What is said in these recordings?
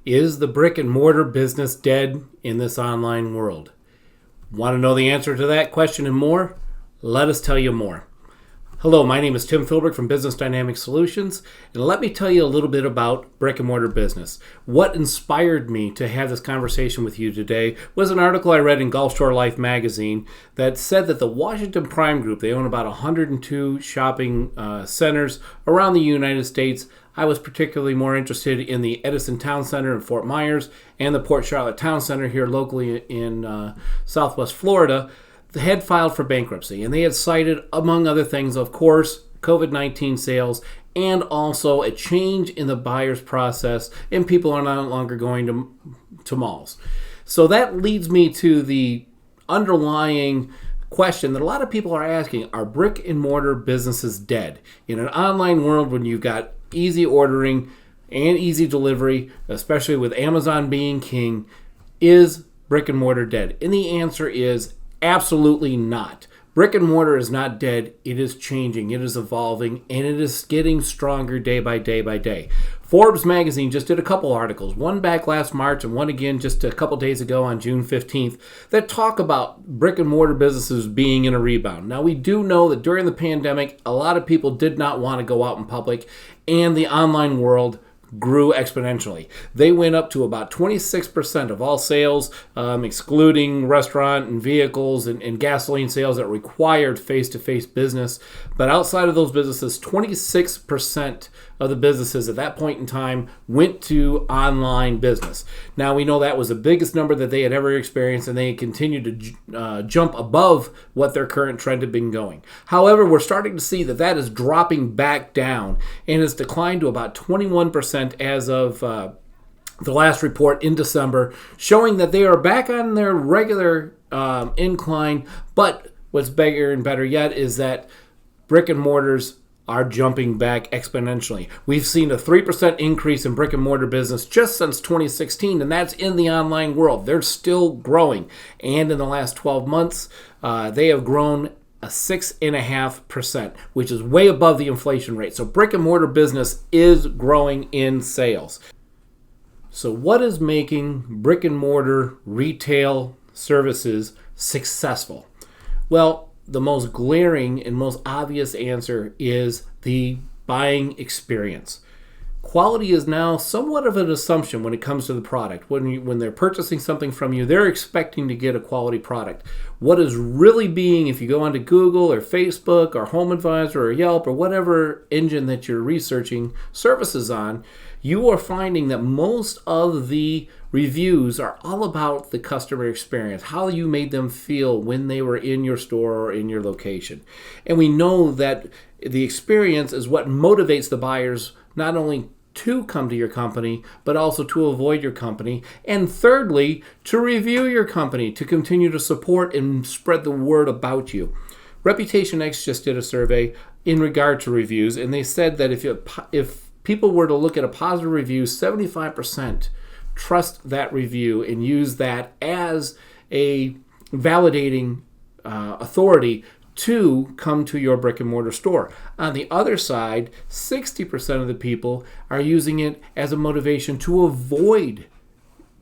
Is the brick and mortar business dead in this online world? Want to know the answer to that question and more? Let us tell you more. Hello, my name is Tim Philbrick from Business Dynamix Solutions, and let me tell you a little bit about brick and mortar business. What inspired me to have this conversation with you today was an article I read in Gulf Shore Life magazine that said that the Washington Prime Group, they own about 102 shopping centers around the United States. I was particularly more interested in the Edison Town Center in Fort Myers and the Port Charlotte Town Center here locally in Southwest Florida. They had filed for bankruptcy, and they had cited, among other things, of course, COVID-19 sales and also a change in the buyer's process, and people are no longer going to malls. So that leads me to the underlying question that a lot of people are asking: are brick and mortar businesses dead? In an online world, when you've got easy ordering and easy delivery, especially with Amazon being king, is brick and mortar dead? And the answer is absolutely not. Brick and mortar is not dead. It is changing, it is evolving, and it is getting stronger day by day by day. Forbes magazine just did a couple articles, one back last March and one again just a couple days ago on June 15th, that talk about brick and mortar businesses being in a rebound. Now, we do know that during the pandemic, a lot of people did not want to go out in public, and the online world grew exponentially. They went up to about 26% of all sales, excluding restaurant and vehicles and gasoline sales that required face-to-face business. But outside of those businesses, 26% of the businesses at that point in time went to online business. Now, we know that was the biggest number that they had ever experienced, and they continued to jump above what their current trend had been going. However, we're starting to see that is dropping back down and has declined to about 21% as of the last report in December, showing that they are back on their regular incline. But what's bigger and better yet is that brick and mortars are jumping back exponentially. We've seen a 3% increase in brick and mortar business just since 2016, and that's in the online world. They're still growing. And in the last 12 months, they have grown a 6.5%, which is way above the inflation rate. So brick and mortar business is growing in sales. So what is making brick and mortar retail services successful? Well, the most glaring and most obvious answer is the buying experience. Quality is now somewhat of an assumption when it comes to the product. When they're purchasing something from you, they're expecting to get a quality product. What is really being, if you go onto Google or Facebook or HomeAdvisor or Yelp or whatever engine that you're researching services on, you are finding that most of the reviews are all about the customer experience, how you made them feel when they were in your store or in your location. And we know that the experience is what motivates the buyers not only to come to your company, but also to avoid your company. And thirdly, to review your company, to continue to support and spread the word about you. Reputation X just did a survey in regard to reviews, and they said that if people were to look at a positive review, 75% trust that review and use that as a validating authority to come to your brick and mortar store. On the other side, 60% of the people are using it as a motivation to avoid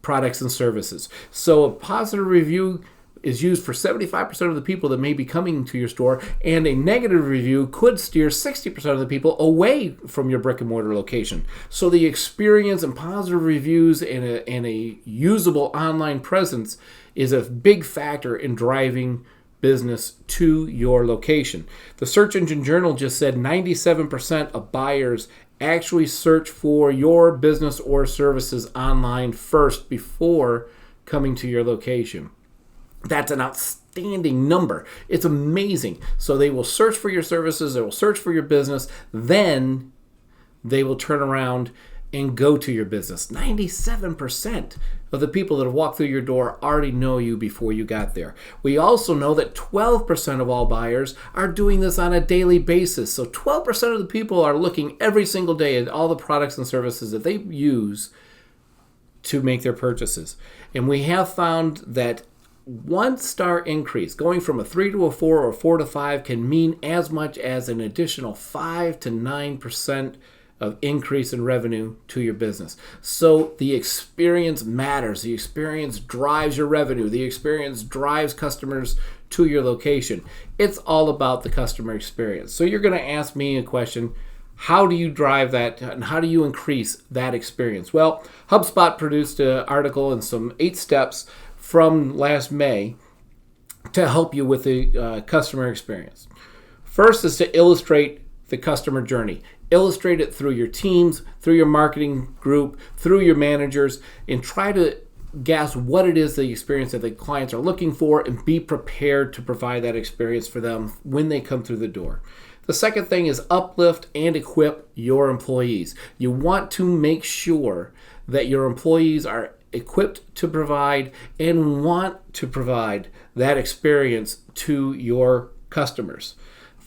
products and services. So a positive review is used for 75% of the people that may be coming to your store, and a negative review could steer 60% of the people away from your brick and mortar location. So the experience and positive reviews and a usable online presence is a big factor in driving business to your location. The Search Engine Journal just said 97% of buyers actually search for your business or services online first before coming to your location. That's an outstanding number. It's amazing. So they will search for your services, they will search for your business, then they will turn around and go to your business. 97% of the people that have walked through your door already know you before you got there. We also know that 12% of all buyers are doing this on a daily basis. So 12% of the people are looking every single day at all the products and services that they use to make their purchases. And we have found that 1-star increase, going from a 3 to a 4 or 4 to 5, can mean as much as an additional 5 to 9% of increase in revenue to your business. So the experience matters. The experience drives your revenue. The experience drives customers to your location. It's all about the customer experience. So you're going to ask me a question: how do you drive that, and how do you increase that experience? Well, HubSpot produced an article and some 8 steps from last May to help you with the customer experience. First is to illustrate the customer journey. Illustrate it through your teams, through your marketing group, through your managers, and try to guess what it is, the experience that the clients are looking for, and be prepared to provide that experience for them when they come through the door. The second thing is uplift and equip your employees. You want to make sure that your employees are equipped to provide and want to provide that experience to your customers.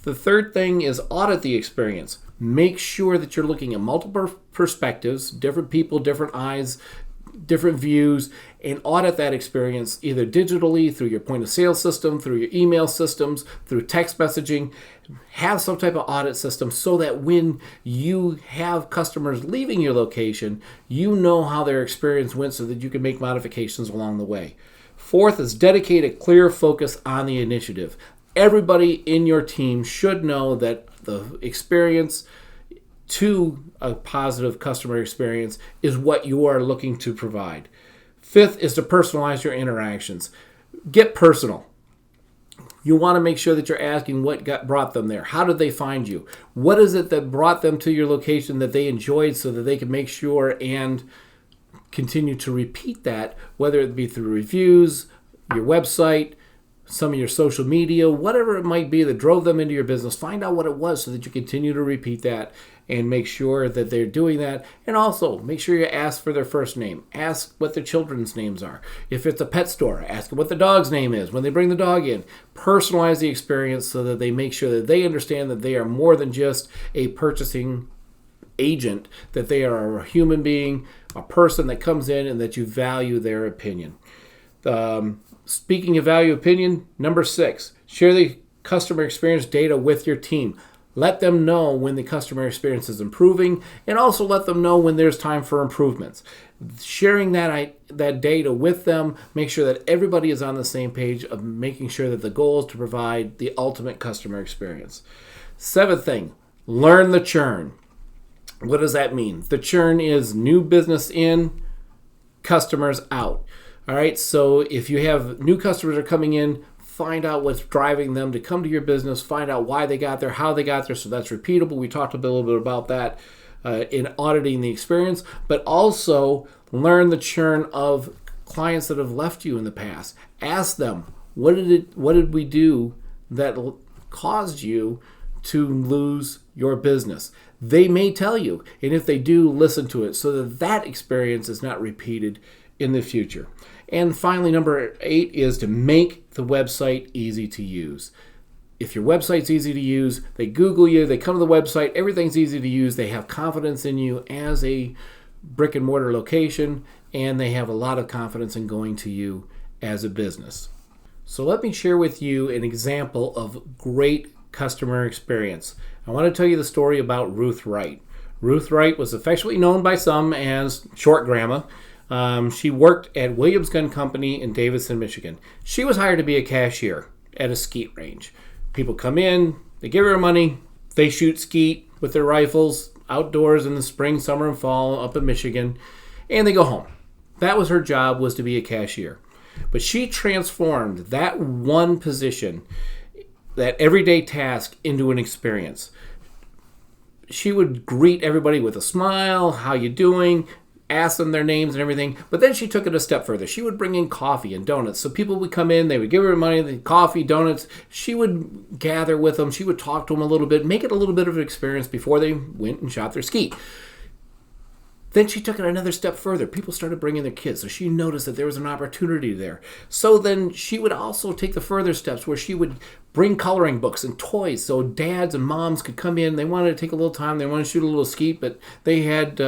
The third thing is audit the experience. Make sure that you're looking at multiple perspectives, different people, different eyes, different views, and audit that experience either digitally, through your point of sale system, through your email systems, through text messaging. Have some type of audit system so that when you have customers leaving your location, you know how their experience went so that you can make modifications along the way. Fourth is dedicate a clear focus on the initiative. Everybody in your team should know that the experience to a positive customer experience is what you are looking to provide. Fifth is to personalize your interactions. Get personal. You want to make sure that you're asking what brought them there. How did they find you? What is it that brought them to your location that they enjoyed so that they can make sure and continue to repeat that, whether it be through reviews, your website, some of your social media, whatever it might be that drove them into your business. Find out what it was so that you continue to repeat that and make sure that they're doing that. And also make sure you ask for their first name. Ask what their children's names are. If it's a pet store, ask what the dog's name is when they bring the dog in. Personalize the experience so that they make sure that they understand that they are more than just a purchasing agent, that they are a human being, a person that comes in, and that you value their opinion. Speaking of value opinion, number 6, share the customer experience data with your team. Let them know when the customer experience is improving, and also let them know when there's time for improvements. Sharing that data with them, make sure that everybody is on the same page of making sure that the goal is to provide the ultimate customer experience. 7th thing, learn the churn. What does that mean? The churn is new business in, customers out. All right, so if you have new customers are coming in, find out what's driving them to come to your business, find out why they got there, how they got there, so that's repeatable. We talked a little bit about that in auditing the experience, but also learn the churn of clients that have left you in the past. Ask them, what did we do that caused you to lose your business? They may tell you, and if they do, listen to it so that experience is not repeated in the future. And finally, number 8 is to make the website easy to use. If your website's easy to use, they Google you, they come to the website, everything's easy to use, they have confidence in you as a brick and mortar location, and they have a lot of confidence in going to you as a business. So let me share with you an example of great customer experience. I want to tell you the story about Ruth Wright. Ruth Wright was affectionately known by some as Short Grandma. She worked at Williams Gun Company in Davison, Michigan. She was hired to be a cashier at a skeet range. People come in, they give her money, they shoot skeet with their rifles outdoors in the spring, summer, and fall up in Michigan, and they go home. That was her job, was to be a cashier. But she transformed that one position, that everyday task, into an experience. She would greet everybody with a smile, how you doing? Ask them their names and everything, but then she took it a step further. She would bring in coffee and donuts. So people would come in, they would give her money, the coffee, donuts. She would gather with them. She would talk to them a little bit, make it a little bit of an experience before they went and shot their skeet. Then she took it another step further. People started bringing their kids, so she noticed that there was an opportunity there. So then she would also take the further steps where she would bring coloring books and toys so dads and moms could come in. They wanted to take a little time. They wanted to shoot a little skeet, but they had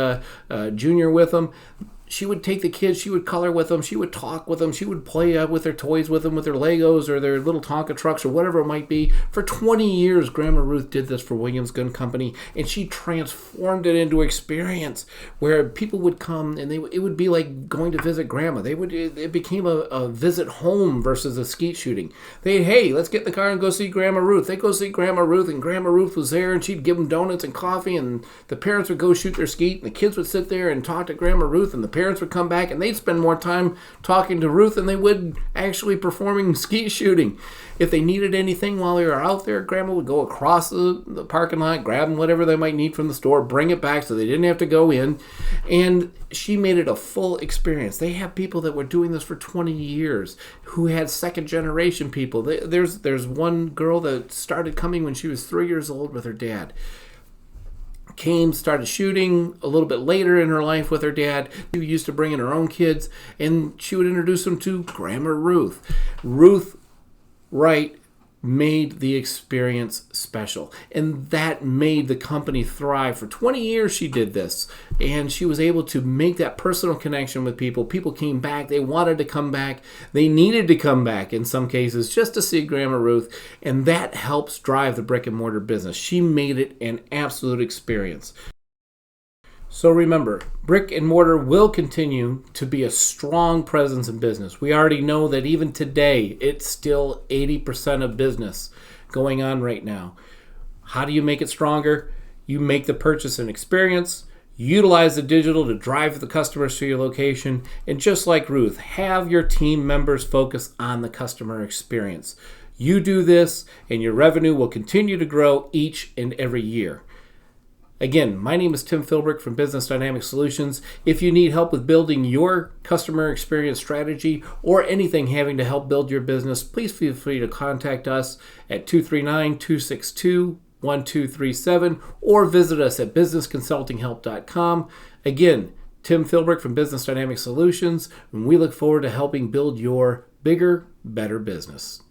Junior with them. she would take the kids, she would color with them, she would talk with them, she would play with their toys with them, with their Legos or their little Tonka trucks or whatever it might be. For 20 years, Grandma Ruth did this for Williams Gun Company, and she transformed it into experience where people would come and it would be like going to visit Grandma. It became a visit home versus a skeet shooting. Hey, let's get in the car and go see Grandma Ruth. They go see Grandma Ruth, and Grandma Ruth was there, and she'd give them donuts and coffee, and the parents would go shoot their skeet, and the kids would sit there and talk to Grandma Ruth, and the parents would come back, and they'd spend more time talking to Ruth than they would actually performing skeet shooting. If they needed anything while they were out there, Grandma would go across the parking lot, grab them whatever they might need from the store, bring it back so they didn't have to go in, and she made it a full experience. They have people that were doing this for 20 years who had second generation people. There's one girl that started coming when she was 3 years old with her dad. Started shooting a little bit later in her life with her dad, who used to bring in her own kids, and she would introduce them to Grandma Ruth. Ruth Wright made the experience special, and that made the company thrive. For 20 years she did this, and she was able to make that personal connection with people. People came back, they wanted to come back, they needed to come back in some cases just to see Grandma Ruth, and that helps drive the brick and mortar business. She made it an absolute experience. So remember, brick and mortar will continue to be a strong presence in business. We already know that even today, it's still 80% of business going on right now. How do you make it stronger? You make the purchase an experience, utilize the digital to drive the customers to your location, and just like Ruth, have your team members focus on the customer experience. You do this, and your revenue will continue to grow each and every year. Again, my name is Tim Philbrick from Business Dynamix Solutions. If you need help with building your customer experience strategy or anything having to help build your business, please feel free to contact us at 239-262-1237 or visit us at businessconsultinghelp.com. Again, Tim Philbrick from Business Dynamix Solutions, and we look forward to helping build your bigger, better business.